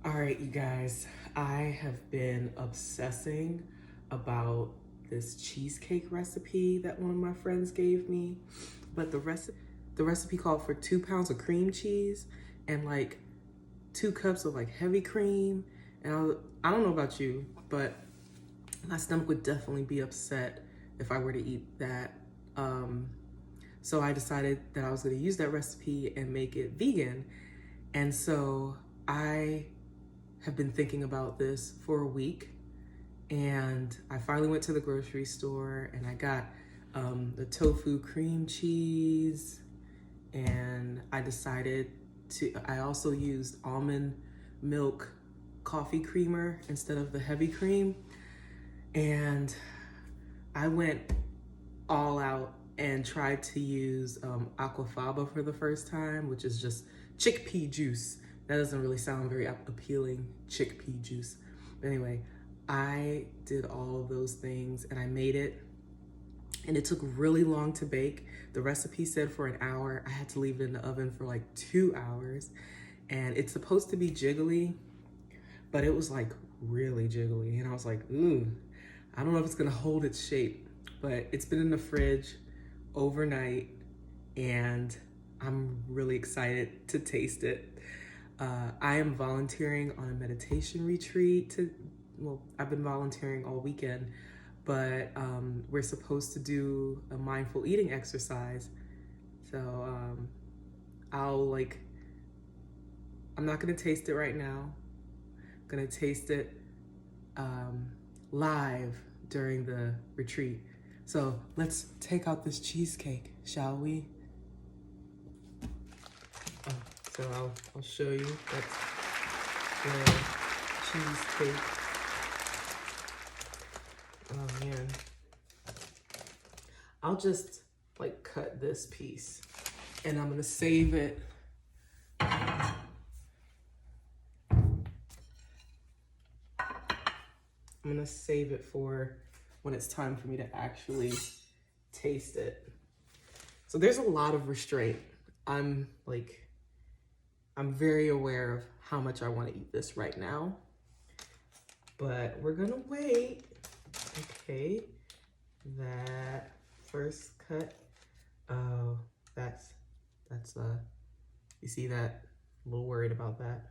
All right, you guys, I have been obsessing about this cheesecake recipe that one of my friends gave me. But the recipe called for 2 pounds of cream cheese and like 2 cups of like heavy cream. And I don't know about you, but my stomach would definitely be upset if I were to eat that. So I decided that I was going to use that recipe and make it vegan. And so I have been thinking about this for a week, and I finally went to the grocery store and I got the tofu cream cheese, and I also used almond milk coffee creamer instead of the heavy cream. And I went all out and tried to use aquafaba for the first time, which is just chickpea juice. That doesn't really sound very appealing, chickpea juice. But anyway, I did all of those things and I made it, and it took really long to bake. The recipe said for an hour. I had to leave it in the oven for like 2 hours, and it's supposed to be jiggly, but it was like really jiggly. And I was like, ooh, I don't know if it's gonna hold its shape, but it's been in the fridge overnight and I'm really excited to taste it. I am volunteering on a meditation retreat I've been volunteering all weekend, but we're supposed to do a mindful eating exercise. So I'm not gonna taste it right now. I'm gonna taste it live during the retreat. So let's take out this cheesecake, shall we? So I'll show you. That's the cheesecake. Oh man. I'll just like cut this piece and I'm gonna save it. I'm gonna save it for when it's time for me to actually taste it. So there's a lot of restraint. I'm very aware of how much I want to eat this right now, but we're gonna wait. Okay, that first cut. Oh, that's you see that? I'm a little worried about that.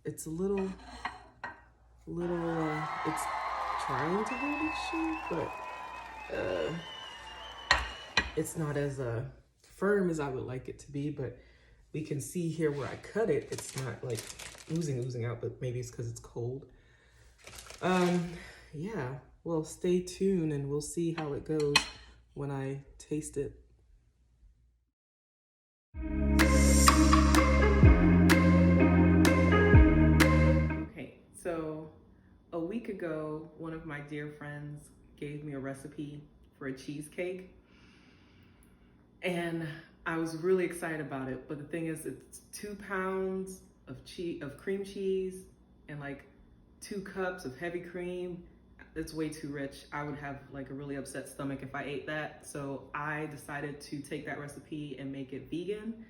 It's a little, it's trying to hold its shape, but it's not as firm as I would like it to be. But we can see here where I cut it, it's not like oozing out, but maybe it's because it's cold. Yeah, well, stay tuned and we'll see how it goes when I taste it. Okay, so a week ago, one of my dear friends gave me a recipe for a cheesecake, and I was really excited about it. But the thing is, it's 2 pounds of cream cheese and like 2 cups of heavy cream. It's way too rich. I would have like a really upset stomach if I ate that. So I decided to take that recipe and make it vegan.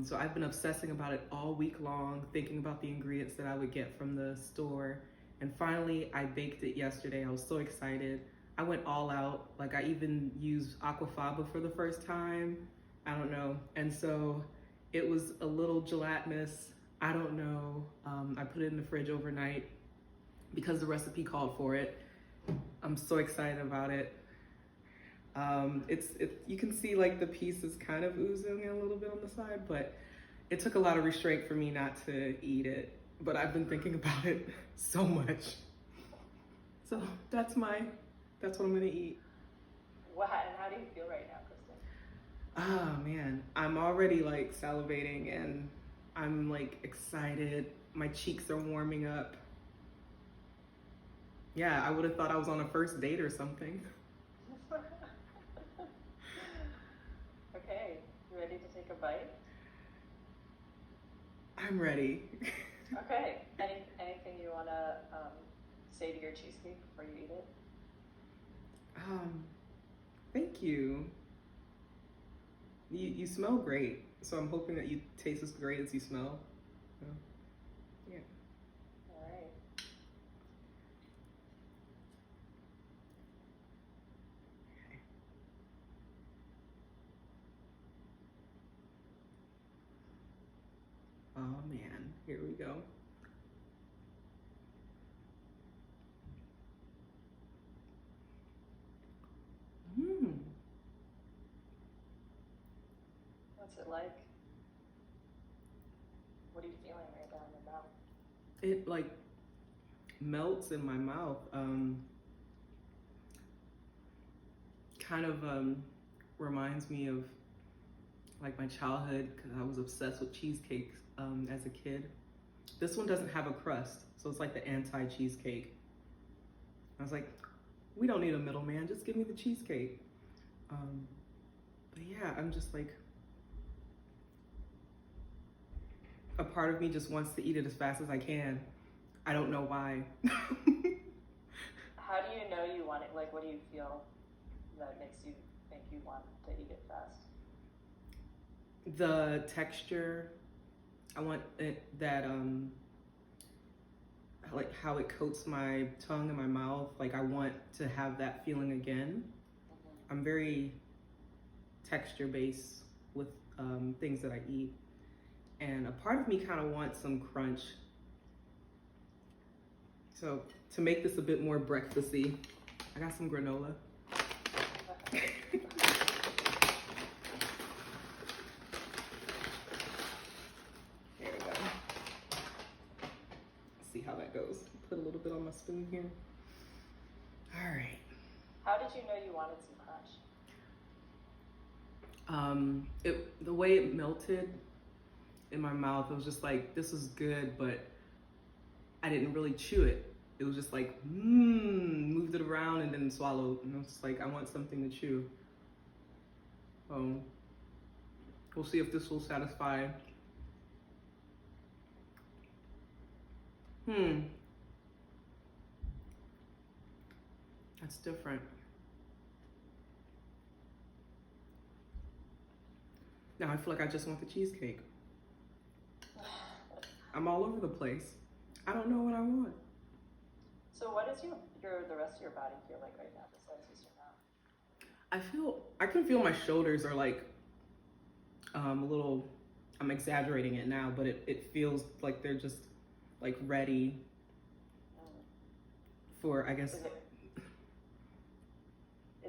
So I've been obsessing about it all week long, thinking about the ingredients that I would get from the store. And finally, I baked it yesterday. I was so excited. I went all out. Like, I even used aquafaba for the first time. I don't know. And so it was a little gelatinous. I don't know. I put it in the fridge overnight because the recipe called for it. I'm so excited about it. You can see like the pieces kind of oozing a little bit on the side, but it took a lot of restraint for me not to eat it. But I've been thinking about it so much. So that's what I'm gonna eat. Wow, and how do you feel right now, Kristen? Oh man, I'm already like salivating and I'm like excited. My cheeks are warming up. Yeah, I would have thought I was on a first date or something. Okay, you ready to take a bite? I'm ready. Okay, anything you want to say to your cheesecake before you eat it? Thank you. You smell great, so I'm hoping that you taste as great as you smell. Yeah. All right. Oh man, here we go. What's it like? What are you feeling right now in your mouth? It like melts in my mouth. Kind of reminds me of like my childhood, because I was obsessed with cheesecakes as a kid. This one doesn't have a crust, so it's like the anti-cheesecake. I was like, we don't need a middleman, just give me the cheesecake. But yeah, I'm just like, a part of me just wants to eat it as fast as I can. I don't know why. How do you know you want it? Like, what do you feel that makes you think you want to eat it fast? The texture, I want it that, like how it coats my tongue and my mouth. Like I want to have that feeling again. I'm very texture based with things that I eat. And a part of me kind of wants some crunch. So to make this a bit more breakfasty, I got some granola. There we go. Let's see how that goes. Put a little bit on my spoon here. All right. How did you know you wanted some crunch? The way it melted in my mouth, it was just like, this is good, but I didn't really chew it. It was just like, moved it around and then swallowed. And I was just like, I want something to chew. We'll see if this will satisfy. That's different. Now I feel like I just want the cheesecake. I'm all over the place. I don't know what I want. So what does the rest of your body feel like right now besides just your mouth? I can feel my shoulders are like a little, I'm exaggerating it now, but it feels like they're just like ready for, I guess. Is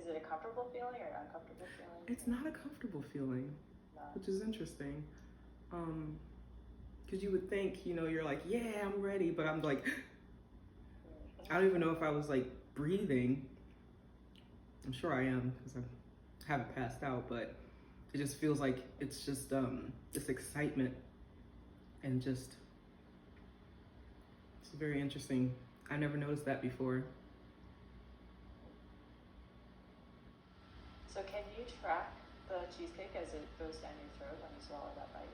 it a comfortable feeling or an uncomfortable feeling? It's not a comfortable feeling, which is interesting. Because you would think, you're like, yeah, I'm ready, but I'm like, I don't even know if I was like breathing. I'm sure I am because I haven't passed out, but it just feels like it's just this excitement and just, it's very interesting. I never noticed that before. So can you track the cheesecake as it goes down your throat when you swallow that bite?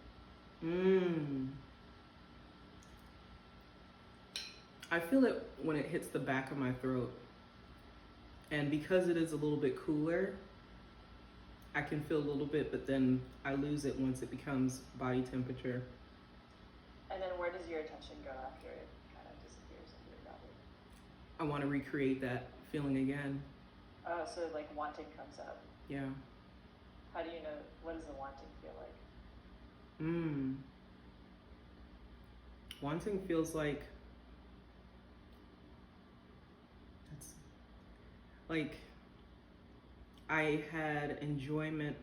I feel it when it hits the back of my throat. And because it is a little bit cooler, I can feel a little bit, but then I lose it once it becomes body temperature. And then where does your attention go after it kind of disappears into your body? I want to recreate that feeling again. Oh, so like wanting comes up. Yeah. How do you know, what does the wanting feel like? Wanting feels like, I had enjoyment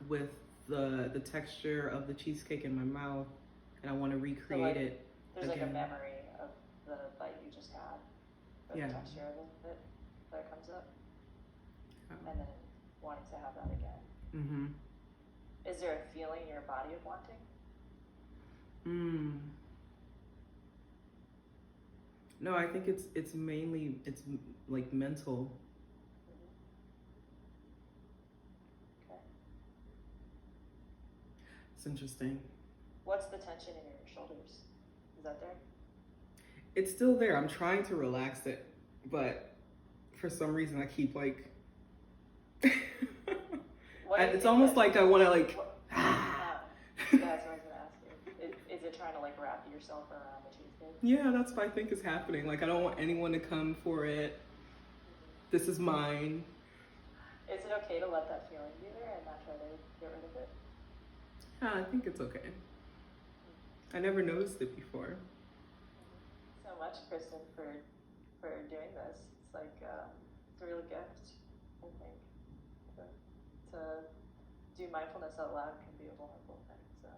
with the texture of the cheesecake in my mouth, and I want to recreate it. There's again. like a memory of the bite you just had, the Yeah. texture of it that comes up, and then wanting to have that again. Is there a feeling in your body of wanting? No, I think it's mainly like mental. Okay. It's interesting. What's the tension in your shoulders? Is that there? It's still there. I'm trying to relax it, but for some reason I keep like And it's almost like I want to like, that's what I was going to ask you. Is it trying to like wrap yourself around the cheesecake? Yeah, that's what I think is happening. Like, I don't want anyone to come for it. This is mine. Is it okay to let that feeling be there and not try to get rid of it? Yeah, I think it's okay. I never noticed it before. So much, Kristen, for doing this. It's like it's a real gift, I think. To do mindfulness out loud can be a wonderful thing. So